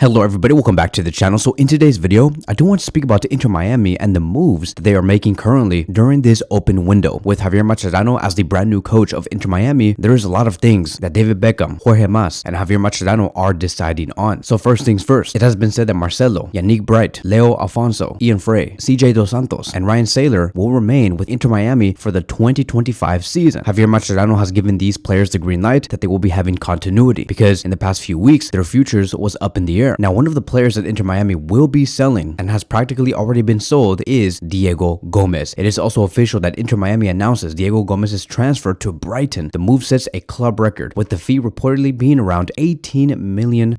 Hello everybody, welcome back to the channel. So in today's video, I do want to speak about Inter Miami and the moves that they are making currently during this open window. With Javier Mascherano as the brand new coach of Inter Miami, there is a lot of things that David Beckham, Jorge Mas, and Javier Mascherano are deciding on. So first things first, it has been said that Marcelo, Yannick Bright, Leo Alfonso, Ian Frey, CJ Dos Santos, and Ryan Saylor will remain with Inter Miami for the 2025 season. Javier Mascherano has given these players the green light that they will be having continuity because in the past few weeks, their futures was up in the air. Now, one of the players that Inter Miami will be selling and has practically already been sold is Diego Gómez. It is also official that Inter Miami announces Diego Gómez's transfer to Brighton. The move sets a club record, with the fee reportedly being around $18 million,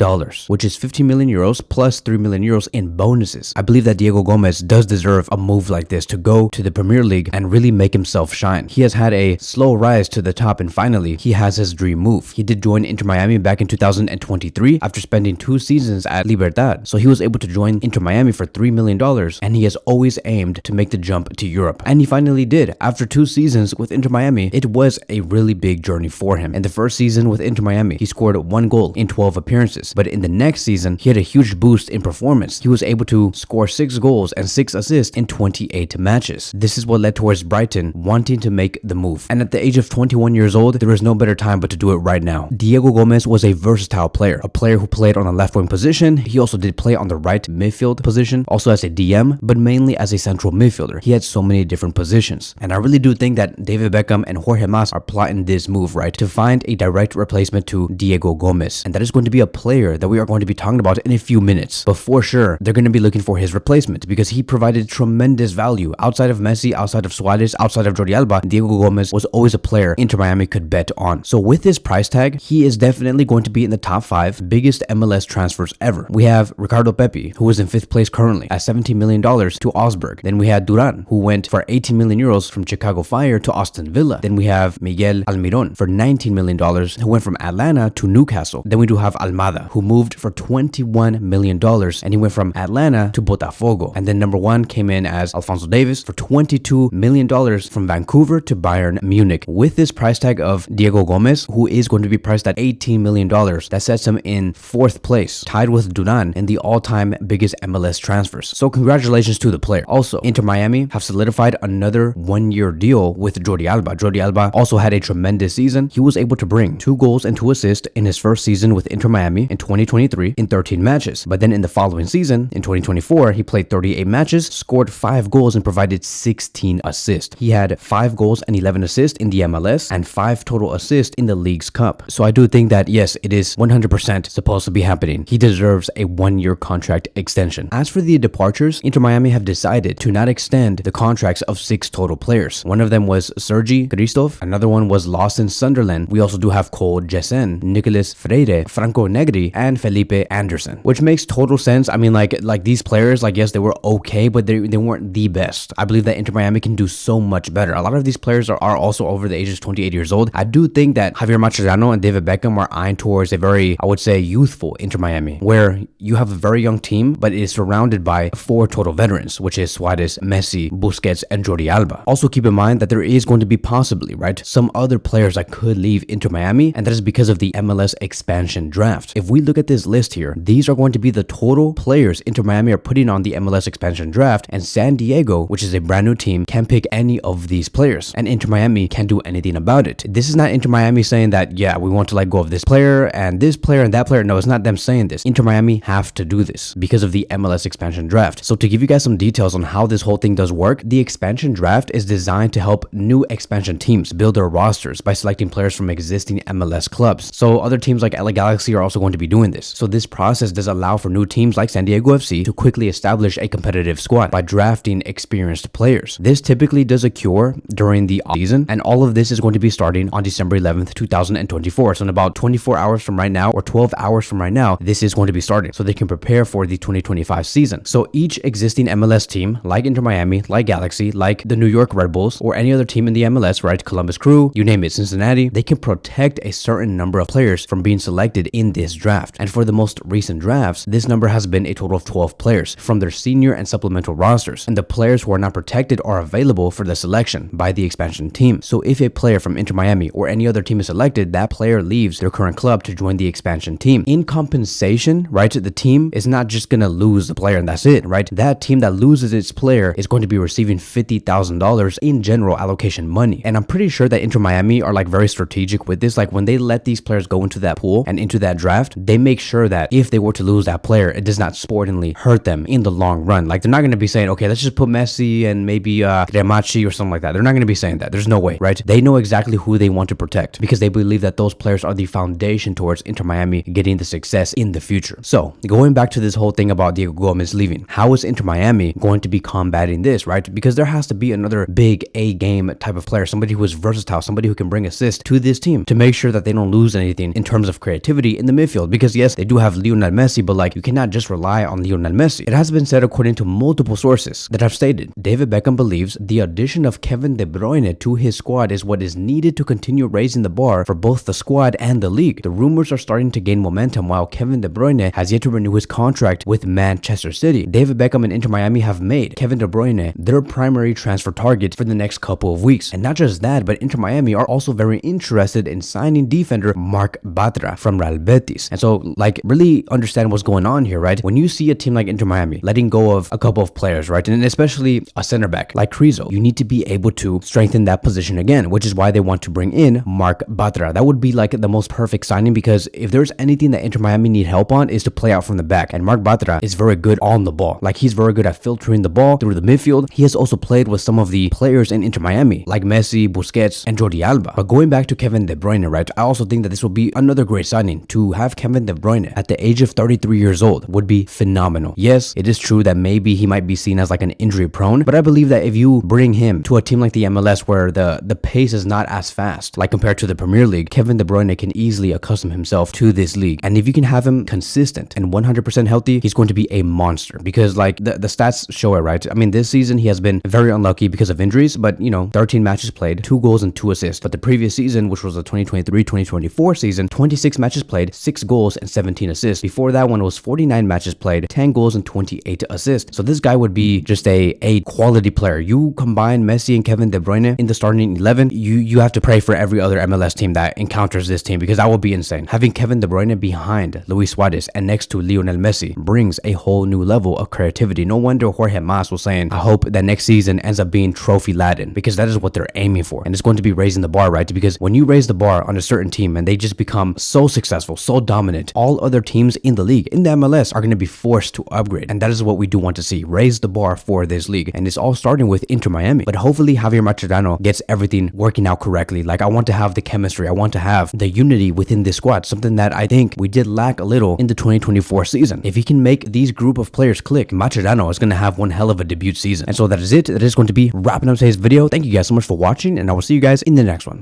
which is 15 million euros plus 3 million euros in bonuses. I believe that Diego Gómez does deserve a move like this to go to the Premier League and really make himself shine. He has had a slow rise to the top and finally he has his dream move. He did join Inter Miami back in 2023 after spending 2 seasons at Libertad. So he was able to join Inter Miami for $3 million and he has always aimed to make the jump to Europe. And he finally did. After 2 seasons with Inter Miami, it was a really big journey for him. In the first season with Inter Miami, he scored 1 goal in 12 appearances. But in the next season, he had a huge boost in performance. He was able to score 6 goals and 6 assists in 28 matches. This is what led towards Brighton wanting to make the move. And at the age of 21 years old, there is no better time but to do it right now. Diego Gómez was a versatile player, a player who played on a left wing position. He also did play on the right midfield position, also as a DM, but mainly as a central midfielder. He had so many different positions. And I really do think that David Beckham and Jorge Mas are plotting this move, right, to find a direct replacement to Diego Gómez. And that is going to be a player that we are going to be talking about in a few minutes. But for sure, they're going to be looking for his replacement because he provided tremendous value. Outside of Messi, outside of Suarez, outside of Jordi Alba, Diego Gómez was always a player Inter Miami could bet on. So with this price tag, he is definitely going to be in the top 5 biggest MLS transfers ever. We have Ricardo Pepi, who is in 5th place currently at $17 million to Augsburg. Then we had Duran, who went for 18 million euros from Chicago Fire to Aston Villa. Then we have Miguel Almiron for $19 million, who went from Atlanta to Newcastle. Then we do have Almada, who moved for $21 million, and he went from Atlanta to Botafogo. And then number 1 came in as Alphonso Davies for $22 million from Vancouver to Bayern Munich. With this price tag of Diego Gómez, who is going to be priced at $18 million, that sets him in 4th place, tied with Duran in the all-time biggest MLS transfers. So congratulations to the player. Also, Inter Miami have solidified another 1-year deal with Jordi Alba. Jordi Alba also had a tremendous season. He was able to bring 2 goals and 2 assists in his first season with Inter Miami in 2023 in 13 matches. But then in the following season, in 2024, he played 38 matches, scored 5 goals and provided 16 assists. He had 5 goals and 11 assists in the MLS and 5 total assists in the League's Cup. So I do think that yes, it is 100% supposed to be happening. He deserves a 1-year contract extension. As for the departures, Inter Miami have decided to not extend the contracts of 6 total players. One of them was Sergi Christoph, another one was Lawson Sunderland. We also do have Cole Jessen, Nicolas Freire, Franco Negri, and Felipe Anderson, which makes total sense. I mean, like these players, like yes, they were okay, but they weren't the best. I believe that Inter Miami can do so much better. A lot of these players are also over the age of 28 years old. I do think that Javier Mascherano and David Beckham are eyeing towards a very, I would say, youthful Inter Miami, where you have a very young team, but it is surrounded by 4 total veterans, which is Suarez, Messi, Busquets, and Jordi Alba. Also keep in mind that there is going to be possibly, right, some other players that could leave Inter Miami, and that is because of the MLS expansion draft. If we look at this list here, these are going to be the total players Inter Miami are putting on the MLS expansion draft, and San Diego, which is a brand new team, can pick any of these players, and Inter Miami can't do anything about it. This is not Inter Miami saying that, yeah, we want to let go of this player and this player and that player. No, it's not them saying this. Inter Miami have to do this because of the MLS expansion draft. So to give you guys some details on how this whole thing does work, the expansion draft is designed to help new expansion teams build their rosters by selecting players from existing MLS clubs. So other teams like LA Galaxy are also going to be doing this. So this process does allow for new teams like San Diego FC to quickly establish a competitive squad by drafting experienced players. This typically does occur during the season, and all of this is going to be starting on December 11th, 2024. So in about 24 hours from right now, or 12 hours from right now, this is going to be starting so they can prepare for the 2025 season. So each existing MLS team, like Inter Miami, like Galaxy, like the New York Red Bulls, or any other team in the MLS, right, Columbus Crew, you name it, Cincinnati, they can protect a certain number of players from being selected in this draft. And for the most recent drafts, this number has been a total of 12 players from their senior and supplemental rosters, and the players who are not protected are available for the selection by the expansion team. So if a player from Inter Miami or any other team is selected, that player leaves their current club to join the expansion team. In compensation, allocation, right, the team is not just gonna lose the player and that's it, right? That team that loses its player is going to be receiving $50,000 in general allocation money. And I'm pretty sure that Inter Miami are like very strategic with this. Like when they let these players go into that pool and into that draft, they make sure that if they were to lose that player, it does not sportingly hurt them in the long run. Like they're not going to be saying, okay, let's just put Messi and maybe Cremachi or something like that. They're not going to be saying that. There's no way, right? They know exactly who they want to protect because they believe that those players are the foundation towards Inter Miami getting the success in the future. So going back to this whole thing about Diego Gómez leaving, how is Inter Miami going to be combating this, right? Because there has to be another big A game type of player, somebody who is versatile, somebody who can bring assist to this team to make sure that they don't lose anything in terms of creativity in the midfield. Because yes, they do have Lionel Messi, but like you cannot just rely on Lionel Messi. It has been said according to multiple sources that have stated David Beckham believes the addition of Kevin De Bruyne to his squad is what is needed to continue raising the bar for both the squad and the league. The rumors are starting to gain momentum while Kevin De Bruyne has yet to renew his contract with Manchester City. David Beckham and Inter Miami have made Kevin De Bruyne their primary transfer target for the next couple of weeks. And not just that, but Inter Miami are also very interested in signing defender Marc Bartra from Real Betis. And so like really understand what's going on here, right? When you see a team like Inter Miami letting go of a couple of players, right? And especially a center back like Krizo, you need to be able to strengthen that position again, which is why they want to bring in Marc Bartra. That would be like the most perfect signing because if there's anything that Inter Miami need help on is to play out from the back. And Marc Bartra is very good on the ball. Like he's very good at filtering the ball through the midfield. He has also played with some of the players in Inter Miami like Messi, Busquets, and Jordi Alba. But going back to Kevin De Bruyne, right? I also think that this will be another great signing. To have Kevin De Bruyne at the age of 33 years old would be phenomenal. Yes, it is true that maybe he might be seen as like an injury prone, but I believe that if you bring him to a team like the MLS where the pace is not as fast, like compared to the Premier League, Kevin De Bruyne can easily accustom himself to this league. And if you can have him consistent and 100% healthy, he's going to be a monster because like the stats show it, right? I mean, this season he has been very unlucky because of injuries, but you know, 13 matches played, 2 goals and 2 assists. But the previous season, which was the 2023-2024 season, 26 matches played, 6 goals and 17 assists. Before that one was 49 matches played, 10 goals and 28 assists. So this guy would be just a quality player. You combine Messi and Kevin De Bruyne in the starting 11, you have to pray for every other MLS team that encounters this team because that would be insane. Having Kevin De Bruyne behind Luis Suarez and next to Lionel Messi brings a whole new level of creativity. No wonder Jorge Mas was saying, I hope that next season ends up being trophy laden because that is what they're aiming for. And it's going to be raising the bar, right? Because when you raise the bar on a certain team and they just become so successful, so dominant, all other teams in the league, in the MLS, are going to be forced to upgrade. And that is what we do want to see. Raise the bar for this league. And it's all starting with Inter Miami. But hopefully Javier Mascherano gets everything working out correctly. Like I want to have the chemistry. I want to have the unity within this squad. Something that I think we did lack a little in the 2024 season. If he can make these group of players click, Mascherano is going to have one hell of a debut season. And so that is it. That is going to be wrapping up today's video. Thank you guys so much for watching and I will see you guys in the next one.